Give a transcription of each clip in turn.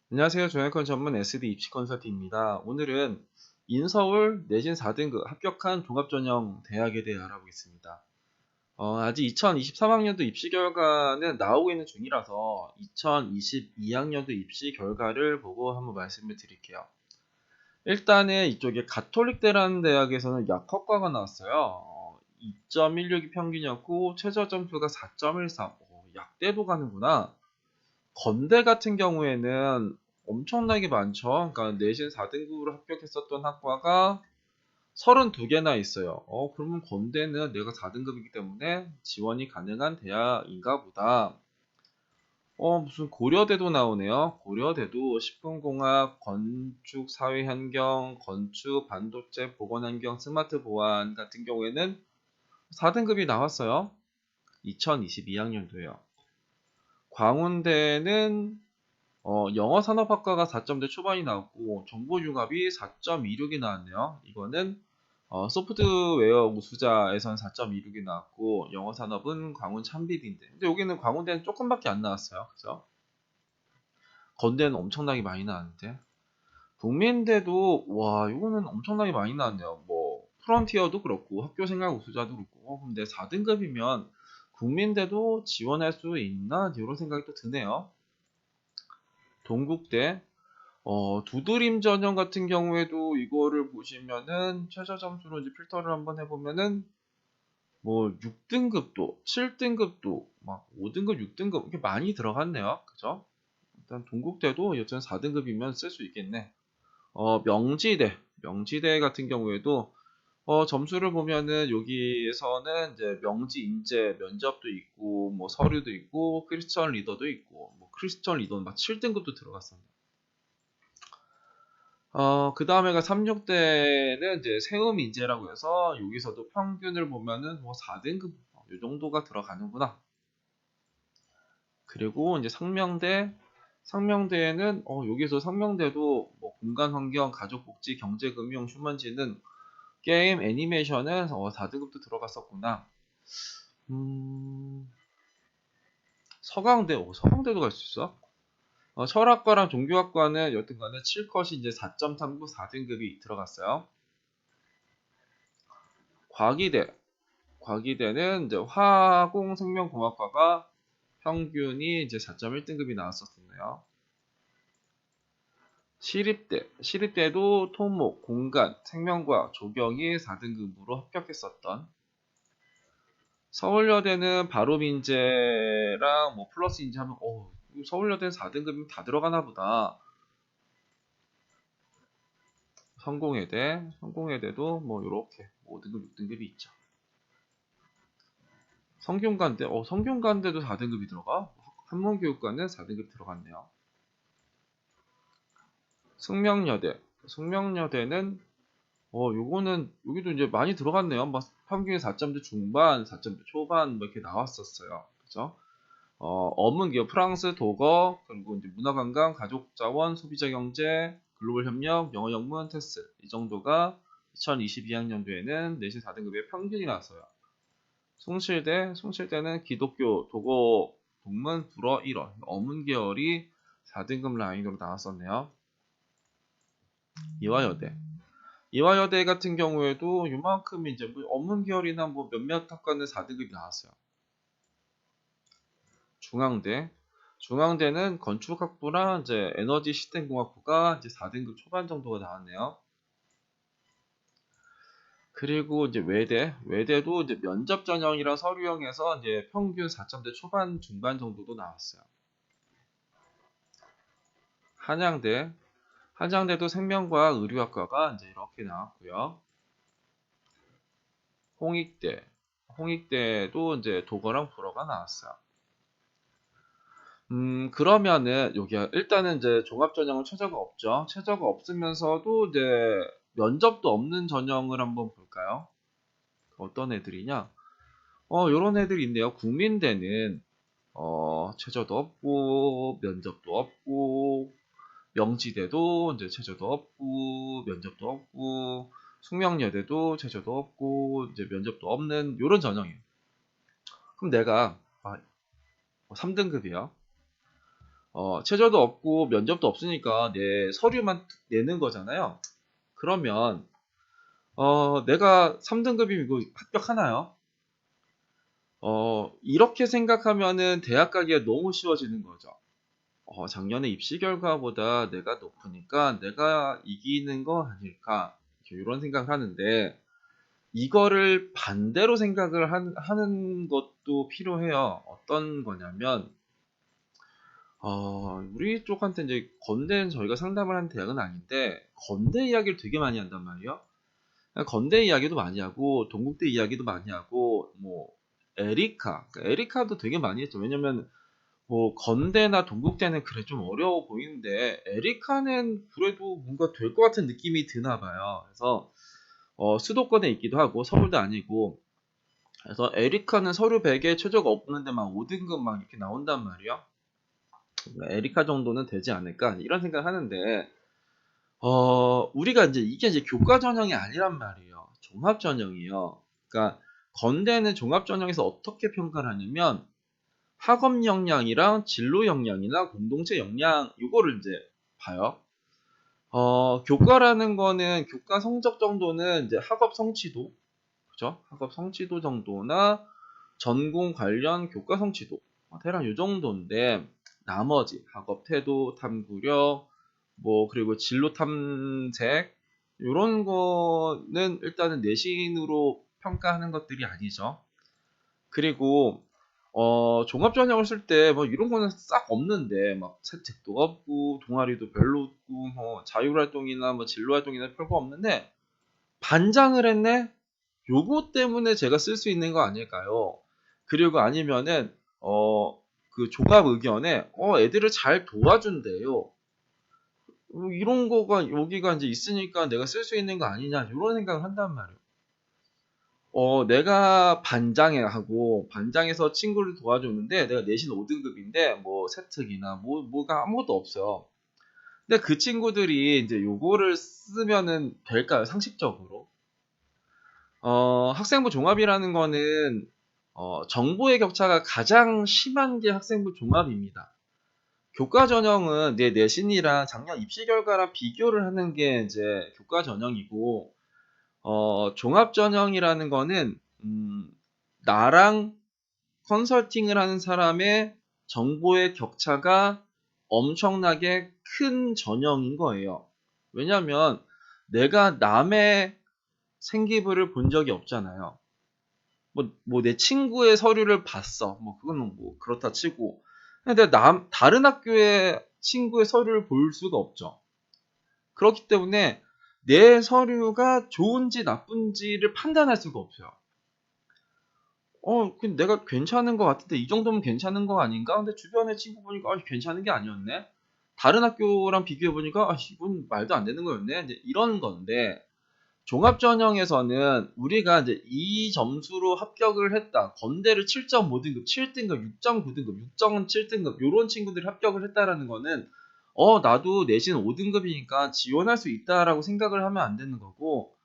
안녕하세요. 종합권 전문 SD 입시 컨설팅입니다. 오늘은 인서울 내신 4등급 합격한 종합전형 대학에 대해 알아보겠습니다. 아직 2023학년도 입시 결과는 나오고 있는 중이라서 2022학년도 입시 결과를 보고 한번 말씀을 드릴게요. 일단은 이쪽에 가톨릭대라는 대학에서는 약학과가 나왔어요. 2.162 평균이었고 최저 점수가 4.13. 약대도 가는구나. 건대 같은 경우에는 엄청나게 많죠. 그러니까 내신 4등급으로 합격했었던 학과가 32개나 있어요. 그러면 건대는 내가 4등급이기 때문에 지원이 가능한 대학인가 보다. 무슨 고려대도 나오네요. 고려대도 식품공학, 건축, 사회환경, 건축, 반도체, 보건환경, 스마트 보안 같은 경우에는 4등급이 나왔어요. 2022학년도에요. 광운대는 영어 산업학과가 4점대 초반이 나왔고 정보융합이 4.26이 나왔네요. 이거는 소프트웨어 우수자에선 4.26이 나왔고 영어 산업은 광운 참비대인데 근데 여기는 광운대는 조금밖에 안 나왔어요. 그죠? 건대는 엄청나게 많이 나왔는데 국민대도 와 이거는 엄청나게 많이 나왔네요. 뭐 프론티어도 그렇고 학교생활 우수자도 그렇고 근데 4등급이면 국민대도 지원할 수 있나 이런 생각이 또 드네요. 동국대 두드림 전형 같은 경우에도 이거를 보시면은 최저 점수로 이제 필터를 한번 해보면은 뭐 6등급도, 7등급도, 막 5등급, 6등급 이렇게 많이 들어갔네요. 그죠? 일단 동국대도 여전 4등급이면 쓸 수 있겠네. 명지대 같은 경우에도 점수를 보면은 여기에서는 이제 명지 인재 면접도 있고 뭐 서류도 있고 크리스천 리더도 있고 뭐 크리스천 리더는 막 7등급도 들어갔었네요. 그 다음에가 36대는 이제 세음인재라고 해서 여기서도 평균을 보면은 뭐 4등급 이 정도가 들어가는구나. 그리고 이제 상명대에는 여기서 상명대도 뭐 공간환경, 가족복지, 경제금융, 휴먼지능, 게임, 애니메이션은 4등급도 들어갔었구나. 음, 서강대도 갈 수 있어? 철학과랑 종교학과는 여튼간에 7컷이 이제 4점 탐구 4등급이 들어갔어요. 과기대, 과기대는 이제 화공생명공학과가 평균이 이제 4.1등급이 나왔었네요. 시립대도 토목, 공간, 생명과학, 조경이 4등급으로 합격했었던. 서울여대는 바로민재랑 뭐 플러스 인재 하면 서울여대는 4등급이면 다 들어가나 보다. 성공회대도 뭐 요렇게 5등급, 6등급이 있죠. 성균관대도 4등급이 들어가? 한문교육과는 4등급 들어갔네요. 숙명여대는 요거는 여기도 이제 많이 들어갔네요. 막 평균 4점대 중반, 4점대 초반 뭐 이렇게 나왔었어요. 그죠? 어문기업, 프랑스, 독어, 그리고 이제 문화관광, 가족자원, 소비자경제, 글로벌협력, 영어영문, 테스 이 정도가 2022학년도에는 내신 4등급의 평균이 나왔어요. 숭실대는 기독교, 독어, 동문, 불어, 일어, 어문 계열이 4등급 라인으로 나왔었네요. 이화여대 같은 경우에도 요만큼 이제 뭐 어문 계열이나 뭐 몇몇 학과는 4등급이 나왔어요. 중앙대는 건축학부랑 이제 에너지 시스템공학부가 이제 4등급 초반 정도가 나왔네요. 그리고 이제 외대도 이제 면접 전형이랑 서류형에서 이제 평균 4점대 초반 중반 정도도 나왔어요. 한양대도 생명과학 의료학과가 이제 이렇게 나왔고요. 홍익대도 이제 독어랑 불어가 나왔어요. 그러면은 여기 일단은 이제 종합 전형은 최저가 없죠. 최저가 없으면서도 이제 면접도 없는 전형을 한번 볼까요? 어떤 애들이냐? 요런 애들이 있네요. 국민대는 최저도 없고 면접도 없고 명지대도 이제 최저도 없고 면접도 없고 숙명여대도 최저도 없고 이제 면접도 없는 요런 전형이에요. 그럼 내가 3등급이요. 최저도 없고 면접도 없으니까 내 서류만 내는 거잖아요. 그러면 내가 3등급이고 합격하나요? 이렇게 생각하면은 대학 가기가 너무 쉬워지는 거죠. 작년에 입시 결과보다 내가 높으니까 내가 이기는 거 아닐까? 이런 생각을 하는데, 이거를 반대로 생각을 하는 것도 필요해요. 어떤 거냐면, 우리 쪽한테 이제 건대는 저희가 상담을 하는 대학은 아닌데, 건대 이야기를 되게 많이 한단 말이에요. 건대 이야기도 많이 하고, 동국대 이야기도 많이 하고, 뭐, 그러니까 에리카도 되게 많이 했죠. 왜냐면, 뭐 건대나 동국대는 그래 좀 어려워 보이는데 에리카는 그래도 뭔가 될 것 같은 느낌이 드나 봐요. 그래서 수도권에 있기도 하고 서울도 아니고, 그래서 에리카는 서류 100에 최저가 없는데 막 5등급 막 이렇게 나온단 말이야. 에리카 정도는 되지 않을까 이런 생각을 하는데, 우리가 이게 이제 교과 전형이 아니란 말이에요. 종합 전형이요. 그러니까 건대는 종합 전형에서 어떻게 평가를 하냐면 학업 역량이랑 진로 역량이나 공동체 역량 요거를 이제 봐요. 교과라는 거는 교과 성적 정도는 이제 학업 성취도, 그죠? 학업 성취도 정도나 전공 관련 교과 성취도 대략 요 정도인데, 나머지 학업 태도, 탐구력, 뭐 그리고 진로 탐색 요런 거는 일단은 내신으로 평가하는 것들이 아니죠. 그리고 종합 전형을 쓸 때 뭐 이런 거는 싹 없는데, 막 채택도 없고 동아리도 별로 없고 뭐 자율활동이나 뭐 진로활동이나 별거 없는데 반장을 했네? 요거 때문에 제가 쓸 수 있는 거 아닐까요? 그리고 아니면은 그 종합 의견에 애들을 잘 도와준대요. 이런 거가 여기가 이제 있으니까 내가 쓸 수 있는 거 아니냐 이런 생각을 한단 말이에요. 내가 반장에 하고 반장에서 친구를 도와줬는데 내가 내신 5등급인데 뭐 세특이나 뭐가 아무것도 없어요. 근데 그 친구들이 이제 요거를 쓰면은 될까요? 상식적으로? 학생부 종합이라는 거는 정보의 격차가 가장 심한 게 학생부 종합입니다. 교과 전형은 내 내신이랑 작년 입시 결과랑 비교를 하는 게 이제 교과 전형이고, 종합 전형이라는 거는 나랑 컨설팅을 하는 사람의 정보의 격차가 엄청나게 큰 전형인 거예요. 왜냐면 내가 남의 생기부를 본 적이 없잖아요. 뭐 내 친구의 서류를 봤어. 뭐 그거는 뭐 그렇다 치고. 근데 다른 학교의 친구의 서류를 볼 수가 없죠. 그렇기 때문에 내 서류가 좋은지 나쁜지를 판단할 수가 없어요. 내가 괜찮은 것 같은데 이 정도면 괜찮은 거 아닌가? 근데 주변에 친구 보니까 괜찮은 게 아니었네. 다른 학교랑 비교해 보니까 이건 말도 안 되는 거였네. 이제 이런 건데, 종합 전형에서는 우리가 이제 이 점수로 합격을 했다. 건대를 7.5등급, 7등급, 6.9등급, 6.7등급 요런 친구들이 합격을 했다라는 거는 나도 내신 5등급이니까 지원할 수 있다라고 생각을 하면 안 되는 거고,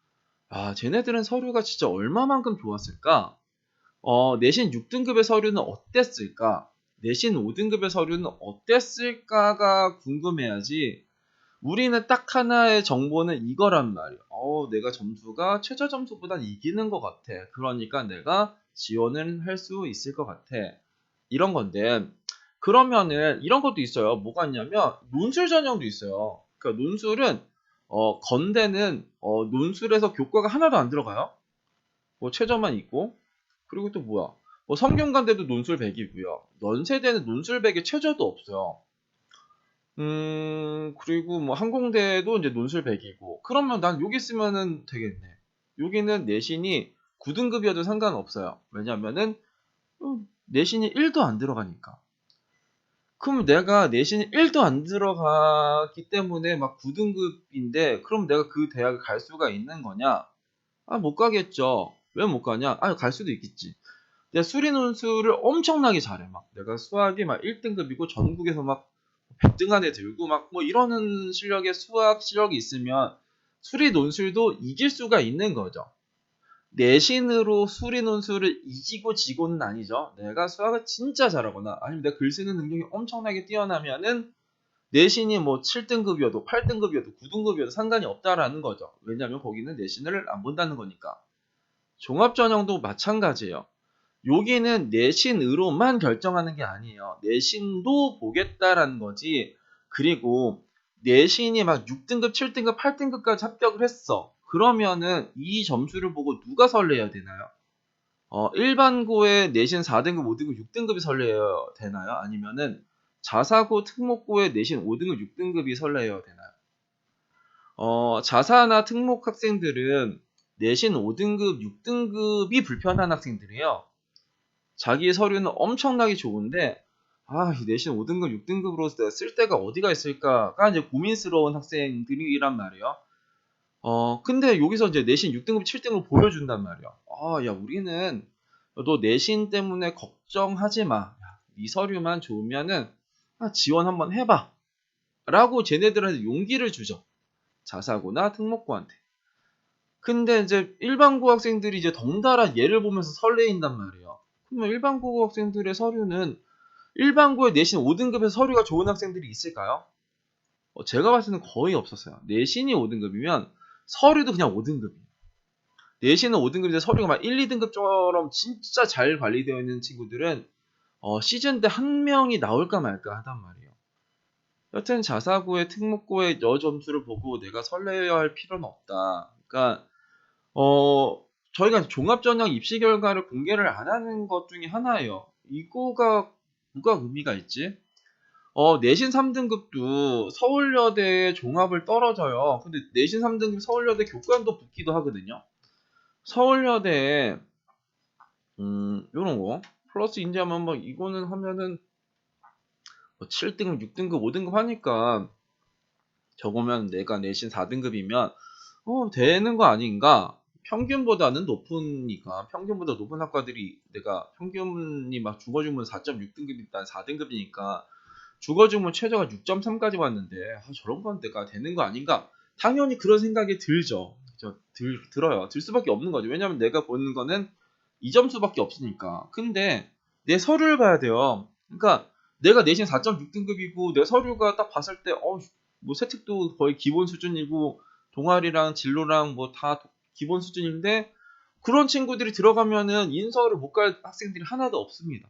쟤네들은 서류가 진짜 얼마만큼 좋았을까? 내신 6등급의 서류는 어땠을까? 내신 5등급의 서류는 어땠을까가 궁금해야지. 우리는 딱 하나의 정보는 이거란 말이야. 내가 점수가 최저 점수보단 이기는 것 같아. 그러니까 내가 지원을 할 수 있을 것 같아. 이런 건데, 그러면은 이런 것도 있어요. 뭐가 있냐면 논술 전형도 있어요. 그러니까 논술은 건대는 논술에서 교과가 하나도 안 들어가요. 뭐 최저만 있고, 그리고 또 뭐야? 뭐 성균관대도 논술 100이고요. 연세대는 논술 100에 최저도 없어요. 그리고 뭐 항공대도 이제 논술 100이고. 그러면 난 여기 쓰면은 되겠네. 여기는 내신이 9등급이어도 상관없어요. 왜냐면은 내신이 1도 안 들어가니까. 그럼 내가 내신이 1도 안 들어가기 때문에 막 9등급인데 그럼 내가 그 대학을 갈 수가 있는 거냐? 못 가겠죠. 왜 못 가냐? 갈 수도 있겠지. 내가 수리 논술을 엄청나게 잘해. 막 내가 수학이 막 1등급이고 전국에서 막 100등 안에 들고 막 뭐 이러는 실력의 수학 실력이 있으면 수리 논술도 이길 수가 있는 거죠. 내신으로 수리 논술을 이기고 지고는 아니죠. 내가 수학을 진짜 잘하거나 아니면 내가 글 쓰는 능력이 엄청나게 뛰어나면은 내신이 뭐 7등급이어도 8등급이어도 9등급이어도 상관이 없다라는 거죠. 왜냐하면 거기는 내신을 안 본다는 거니까. 종합전형도 마찬가지예요. 여기는 내신으로만 결정하는 게 아니에요. 내신도 보겠다라는 거지. 그리고 내신이 막 6등급, 7등급, 8등급까지 합격을 했어. 그러면은 이 점수를 보고 누가 설레야 되나요? 일반고의 내신 4등급, 5등급, 6등급이 설레야 되나요? 아니면은 자사고, 특목고의 내신 5등급, 6등급이 설레야 되나요? 자사나 특목 학생들은 내신 5등급, 6등급이 불편한 학생들이에요. 자기 서류는 엄청나게 좋은데 이 내신 5등급, 6등급으로 쓸 데가 어디가 있을까가 이제 고민스러운 학생들이란 말이에요. 근데 여기서 이제 내신 6등급, 7등급을 보여준단 말이야. 야, 우리는 너 내신 때문에 걱정하지 마. 야, 네 서류만 좋으면은 지원 한번 해봐. 라고 쟤네들한테 용기를 주죠. 자사고나 특목고한테. 근데 이제 일반고 학생들이 이제 덩달아 얘를 보면서 설레인단 말이에요. 그러면 일반고 학생들의 서류는 일반고에 내신 5등급에서 서류가 좋은 학생들이 있을까요? 제가 봤을 때는 거의 없었어요. 내신이 5등급이면 서류도 그냥 5등급이에요. 내신은 5등급인데 서류가 막 1, 2등급처럼 진짜 잘 관리되어 있는 친구들은 시즌 때 한 명이 나올까 말까 하단 말이에요. 여튼 자사고의 특목고의 점수를 보고 내가 설레어야 할 필요는 없다. 그러니까 저희가 종합전형 입시 결과를 공개를 안 하는 것 중에 하나예요. 이거가 뭐가 의미가 있지? 내신 3등급도 서울여대 종합을 떨어져요. 근데 내신 3등급 서울여대 교과도 붙기도 하거든요. 서울여대에 요런 거 플러스 인지하면 뭐 이거는 하면은 7등급, 6등급, 5등급 하니까 적으면 내가 내신 4등급이면 되는 거 아닌가? 평균보다는 높으니까 평균보다 높은 학과들이 내가 평균이 막 죽어주면 4.6등급이다 4등급이니까 죽어주면 최저가 6.3까지 왔는데 저런 건 내가 되는 거 아닌가? 당연히 그런 생각이 들죠. 들어요. 들 수밖에 없는 거죠. 왜냐면 내가 보는 거는 이 점수밖에 없으니까. 근데 내 서류를 봐야 돼요. 그러니까 내가 내신 4.6등급이고 내 서류가 딱 봤을 때 뭐 세특도 거의 기본 수준이고 동아리랑 진로랑 뭐 다 기본 수준인데 그런 친구들이 들어가면은 인서울을 못 갈 학생들이 하나도 없습니다.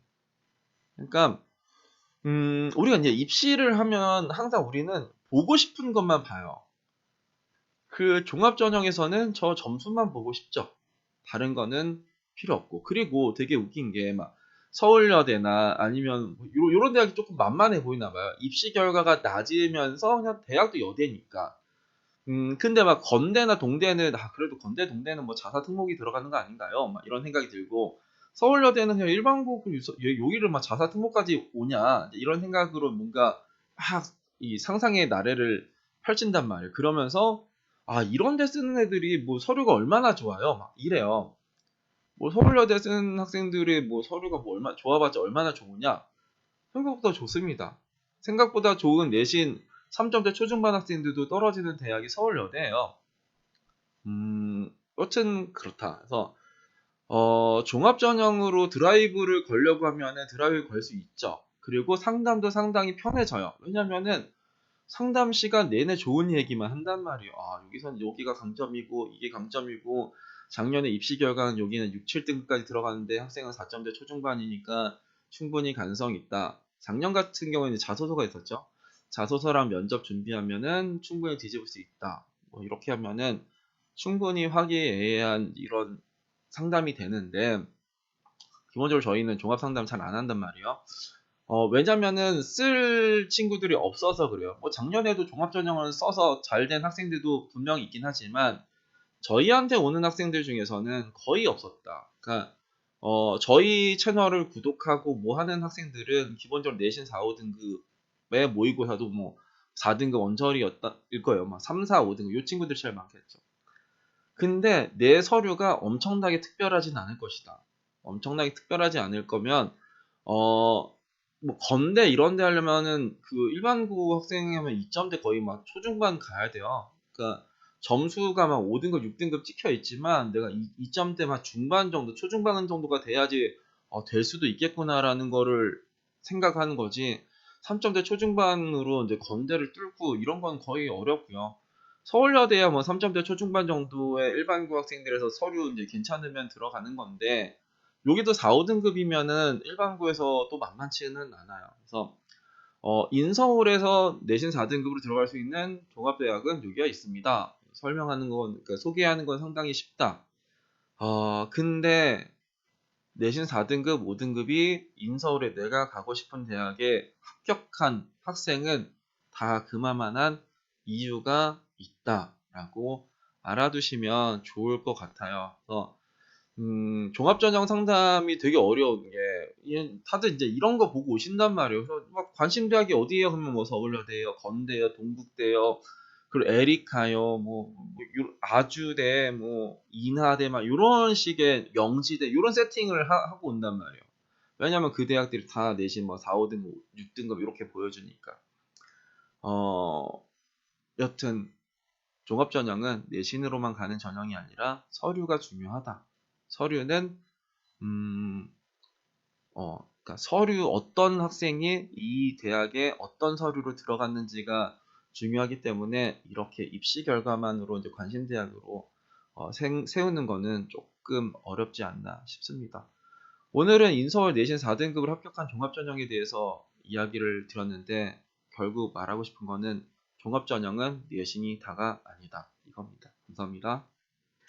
그러니까 우리가 이제 입시를 하면 항상 우리는 보고 싶은 것만 봐요. 그 종합전형에서는 저 점수만 보고 싶죠. 다른 거는 필요 없고. 그리고 되게 웃긴 게 막 서울여대나 아니면 요런 대학이 조금 만만해 보이나 봐요. 입시 결과가 낮으면서 그냥 대학도 여대니까. 근데 막 건대나 동대는 그래도 건대 동대는 뭐 자사 특목이 들어가는 거 아닌가요? 막 이런 생각이 들고 서울여대는 그냥 일반고 여기를 막 자사 특목까지 오냐 이런 생각으로 뭔가 막 이 상상의 나래를 펼친단 말이에요. 그러면서 이런 데 쓰는 애들이 뭐 서류가 얼마나 좋아요? 막 이래요. 뭐 서울여대 쓰는 학생들의 뭐 서류가 뭐 좋아봤자 얼마나 좋으냐? 생각보다 좋습니다. 생각보다 좋은 내신 3점대 초중반 학생들도 떨어지는 대학이 서울여대예요. 여튼 그렇다. 그래서 종합전형으로 드라이브를 걸려고 하면은 드라이브 걸 수 있죠. 그리고 상담도 상당히 편해져요. 왜냐면은 상담 시간 내내 좋은 얘기만 한단 말이에요. 여기선 여기가 강점이고 이게 강점이고 작년에 입시 결과는 여기는 6, 7등급까지 들어가는데 학생은 4점대 초중반이니까 충분히 가능성이 있다. 작년 같은 경우에는 자소서가 있었죠. 자소서랑 면접 준비하면은 충분히 뒤집을 수 있다. 뭐 이렇게 하면은 충분히 화기애애한 이런 상담이 되는데 기본적으로 저희는 종합 상담 잘 안 한단 말이에요. 왜냐면은 쓸 친구들이 없어서 그래요. 뭐 작년에도 종합전형을 써서 잘 된 학생들도 분명히 있긴 하지만 저희한테 오는 학생들 중에서는 거의 없었다. 그러니까 저희 채널을 구독하고 뭐 하는 학생들은 기본적으로 내신 4, 5등급에 모의고사도 뭐 4등급 원저리였다일 거예요. 막 3, 4, 5등급 이 친구들 제일 많겠죠. 근데 내 서류가 엄청나게 특별하진 않을 것이다. 엄청나게 특별하지 않을 거면 뭐 건대 이런 데 하려면은 그 일반고 학생이면 2점대 거의 막 초중반 가야 돼요. 그러니까 점수가 막 5등급, 6등급 찍혀 있지만 내가 2점대 막 중반 정도, 초중반 정도가 돼야지 될 수도 있겠구나라는 거를 생각하는 거지. 3점대 초중반으로 이제 건대를 뚫고 이런 건 거의 어렵고요. 서울여대야 뭐 3점대 초중반 정도의 일반고 학생들에서 서류 이제 괜찮으면 들어가는 건데 여기도 4, 5등급이면은 일반고에서 또 만만치는 않아요. 그래서 인서울에서 내신 4등급으로 들어갈 수 있는 종합대학은 여기가 있습니다. 설명하는 건, 그러니까 소개하는 건 상당히 쉽다. 근데 내신 4등급, 5등급이 인서울에 내가 가고 싶은 대학에 합격한 학생은 다 그만한 이유가 있다라고 알아두시면 좋을 것 같아요. 그래서 종합전형 상담이 되게 어려운 게, 다들 이제 이런 거 보고 오신단 말이에요. 그래서 막 관심대학이 어디예요? 그러면 뭐 서울여대요, 건대요, 동국대요, 그리고 에리카요, 아주대, 뭐 인하대, 막 이런 식의 영지대, 이런 세팅을 하고 온단 말이에요. 왜냐면 그 대학들이 다 내신 뭐 4, 5등급, 6등급 이렇게 보여주니까. 여튼 종합전형은 내신으로만 가는 전형이 아니라 서류가 중요하다. 서류는 음, 그러니까 서류 어떤 학생이 이 대학에 어떤 서류로 들어갔는지가 중요하기 때문에 이렇게 입시 결과만으로 이제 관심 대학으로 세우는 거는 조금 어렵지 않나 싶습니다. 오늘은 인서울 내신 4등급을 합격한 종합전형에 대해서 이야기를 드렸는데 결국 말하고 싶은 거는 종합전형은 내신이 다가 아니다 이겁니다. 감사합니다.